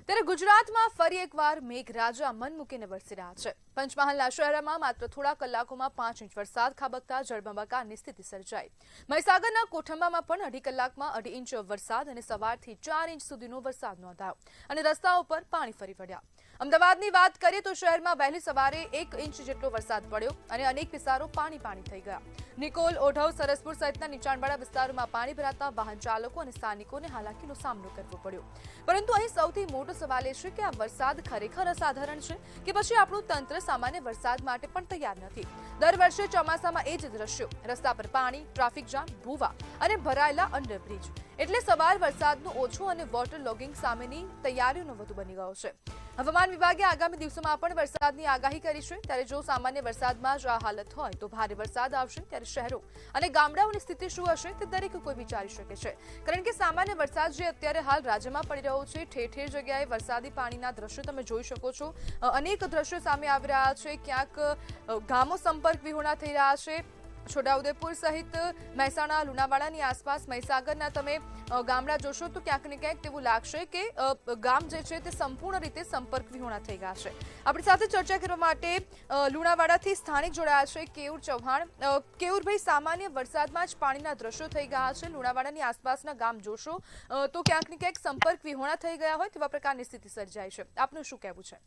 ત્યારે ગુજરાતમાં ફરી એકવાર મેઘરાજા મન મૂકીને વરસી રહ્યા છે। પંચમહાલના શહેરમાં માત્ર થોડા કલાકોમાં 5 ઇંચ વરસાદ ખાબકતા જળબંબાકારની સ્થિતિ સર્જાઈ। મહીસાગરના કોઠંબામાં પણ 2.5 કલાકમાં 2.5 ઇંચ વરસાદ અને સવારથી 4 ઇંચ સુધીનો વરસાદ નોંધાયો અને રસ્તાઓ પર પાણી ફરી વળ્યા। અમદાવાદની વાત કરીએ તો શહેરમાં વહેલી સવારે 1 ઇંચ જેટલો વરસાદ પડ્યો અને અનેક વિસ્તારો પાણી થઈ ગયા। નિકોલ, ઓઢવ, સરસપુર સહિતના નીચાણવાળા વિસ્તારોમાં પાણી ભરાતા વાહન ચાલકો અને સ્થાનિકોને હાલાકીનો સામનો કરવો પડ્યો। પરંતુ અહીં સૌથી મોટો સવાલ એ છે કે આ વરસાદ ખરેખર અસાધારણ છે કે પછી આપણું તંત્ર સામાન્ય વરસાદ માટે પણ તૈયાર નથી। દર વર્ષે ચોમાસામાં એ જ દ્રશ્યો, રસ્તા પર પાણી, ટ્રાફિક જામ, ભૂવા અને ભરાયેલા અંડરબ્રિજ। એટલે સવાલ વરસાદનું ઓછું અને વોટર લોગિંગ સામેની તૈયારીઓનો વધુ બની ગયો છે। હવામાન વિભાગે આગામી દિવસોમાં પણ વરસાદની આગાહી કરી છે। ત્યારે જો સામાન્ય વરસાદમાં જ આ હાલત હોય તો ભારે વરસાદ આવશે ત્યારે શહેરો અને ગામડાઓની સ્થિતિ શું હશે તે દરેક કોઈ વિચારી શકે છે। કારણ કે સામાન્ય વરસાદ જે અત્યારે હાલ રાજ્યમાં પડી રહ્યો છે, ઠેર ઠેર જગ્યાએ વરસાદી પાણીના દ્રશ્યો તમે જોઈ શકો છો। અનેક દ્રશ્યો સામે આવી રહ્યા છે। ક્યાંક ગામો સંપર્ક વિહોણા થઈ રહ્યા છે। છોટાઉદેપુર સહિત મહેસાણા, લુણાવાડાની આસપાસ મહીસાગરના તમે ગામડા જોશો તો ક્યાંક ને ક્યાંક તેવું લાગશે કે ગામ જે છે તે સંપૂર્ણ રીતે સંપર્ક વિહોણા થઈ ગયા છે। આપણી સાથે ચર્ચા કરવા માટે લુણાવાડાથી સ્થાનિક જોડાયા છે કેયુર ચૌહાણ। કેયુરભાઈ, સામાન્ય વરસાદમાં જ પાણીના દ્રશ્યો થઈ ગયા છે। લુણાવાડાની આસપાસના ગામ જોશો તો ક્યાંક ને ક્યાંક સંપર્ક વિહોણા થઈ ગયા હોય તેવા પ્રકારની સ્થિતિ સર્જાય છે। આપનું શું કહેવું છે?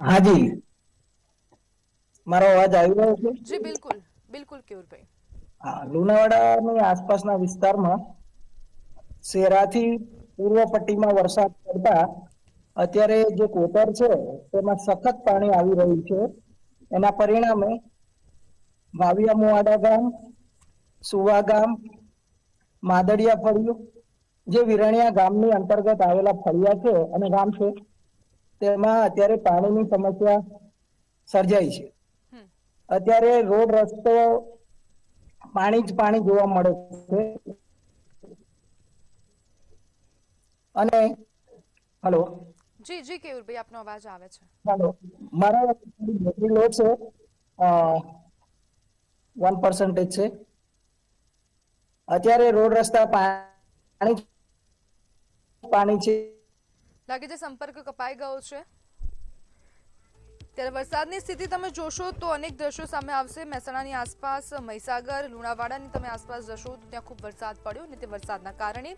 હાજી, મારો અવાજ આવી રહ્યો છે? જી બિલકુલ બિલકુલ કેયુરભાઈ। હા, લુણાવાડાની આસપાસના વિસ્તારમાં શેરાથી પૂર્વ પટ્ટીમાં વરસાદ પડતા અત્યારે જે કોતર છે તેમાં સખત પાણી આવી રહ્યું છે। એના પરિણામે વાવિયા મુવાડા ગામ, સુવા ગામ, માદડિયા ફળિયું જે વિરણિયા ગામની અંતર્ગત આવેલા ફળિયા છે અને ગામ છે તેમાં અત્યારે પાણીની સમસ્યા સર્જાઈ છે। અત્યારે રોડ રસ્તો પાણી જ પાણી જોવા મળે છે અને હેલો જી જી કેયુરભાઈ, આપનો અવાજ આવે છે। હેલો, મારો બેટરી લો છે, 1% છે। અત્યારે રોડ રસ્તા પાણી પાણી છે। લાગે છે સંપર્ક કપાઈ ગયો છે। ત્યારે વરસાદની સ્થિતિ તમે જોશો તો અનેક દ્રશ્યો સામે આવશે। મહેસાણાની આસપાસ, મહીસાગર, લુણાવાડાની તમે આસપાસ જશો તો ત્યાં ખૂબ વરસાદ પડ્યો અને તે વરસાદના કારણે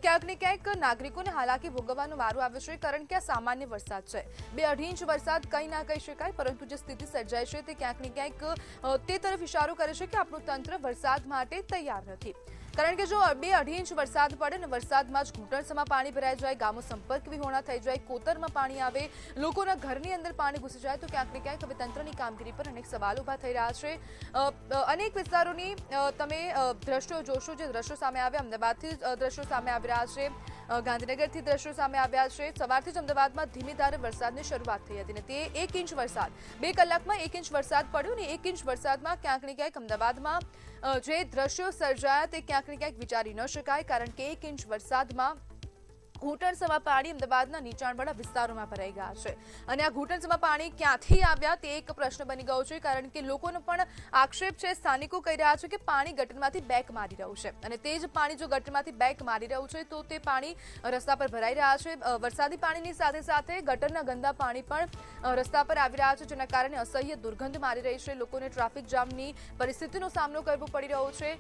ક્યાંક ને ક્યાંક નાગરિકોને હાલાકી ભોગવવાનો વારો આવ્યો છે। કારણ કે આ સામાન્ય વરસાદ છે, 2-2.5 ઇંચ વરસાદ કંઈ ના કહી શકાય, પરંતુ જે સ્થિતિ સર્જાય છે તે ક્યાંક ને ક્યાંક તે તરફ ઇશારો કરે છે કે આપણું તંત્ર વરસાદ માટે તૈયાર નથી। કારણ કે જો 2-2.5 ઇંચ વરસાદ પડે ને વરસાદમાં જ ઘૂંટણસમાં પાણી ભરાઈ જાય, ગામો સંપર્ક વિહોણા થઈ જાય, કોતરમાં પાણી આવે, લોકોના ઘરની અંદર પાણી ઘૂસી જાય તો ક્યાંક ને ક્યાંક હવે તંત્રની કામગીરી પર અનેક સવાલ ઉભા થઈ રહ્યા છે। અનેક વિસ્તારોની તમે દ્રશ્યો જોશો, જે દ્રશ્યો સામે આવ્યા, અમદાવાદથી દ્રશ્યો સામે આવી રહ્યા છે, ગાંધીનગરથી દ્રશ્યો સામે આવ્યા છે। સવારથી જ અમદાવાદમાં ધીમી ધારે વરસાદની શરૂઆત થઈ હતી અને તે 1 ઇંચ વરસાદ, 2 કલાકમાં 1 ઇંચ વરસાદ પડ્યો ને 1 ઇંચ વરસાદમાં ક્યાંક ને ક્યાંક અમદાવાદમાં જે દ્રશ્યો સર્જાયા તે ક્યાંક ને ક્યાંક વિચારી ન શકાય। કારણ કે 1 ઇંચ વરસાદમાં ઘૂંટણસમાં પાણી અમદાવાદના નીચાણવાળા વિસ્તારોમાં ભરાઈ ગયા છે અને આ ઘૂંટણસમાં પાણી ક્યાંથી આવ્યા તે એક પ્રશ્ન બની ગયો છે। કારણ કે લોકોનો પણ આક્ષેપ છે, સ્થાનિકો કહી રહ્યા છે કે પાણી ગટરમાંથી બેક મારી રહ્યું છે અને તે જ પાણી જો ગટરમાંથી બેક મારી રહ્યું છે તો તે પાણી રસ્તા પર ભરાઈ રહ્યા છે। વરસાદી પાણીની સાથે સાથે ગટરના ગંદા પાણી પણ રસ્તા પર આવી રહ્યા છે, જેના કારણે અસહ્ય દુર્ગંધ મારી રહી છે। લોકોને ટ્રાફિક જામની પરિસ્થિતિનો સામનો કરવો પડી રહ્યો છે।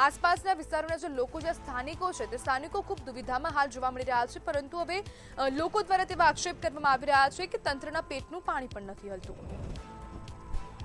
આસપાસના વિસ્તારોના જે લોકો, જે સ્થાનિકો છે તે સ્થાનિકો ખૂબ દુવિધામાં હાલ જોવા મળી રહ્યા છે। પરંતુ હવે લોકો દ્વારા તેવા આક્ષેપ કરવામાં આવી રહ્યા છે કે તંત્રના પેટનું પાણી પણ નથી હલતું।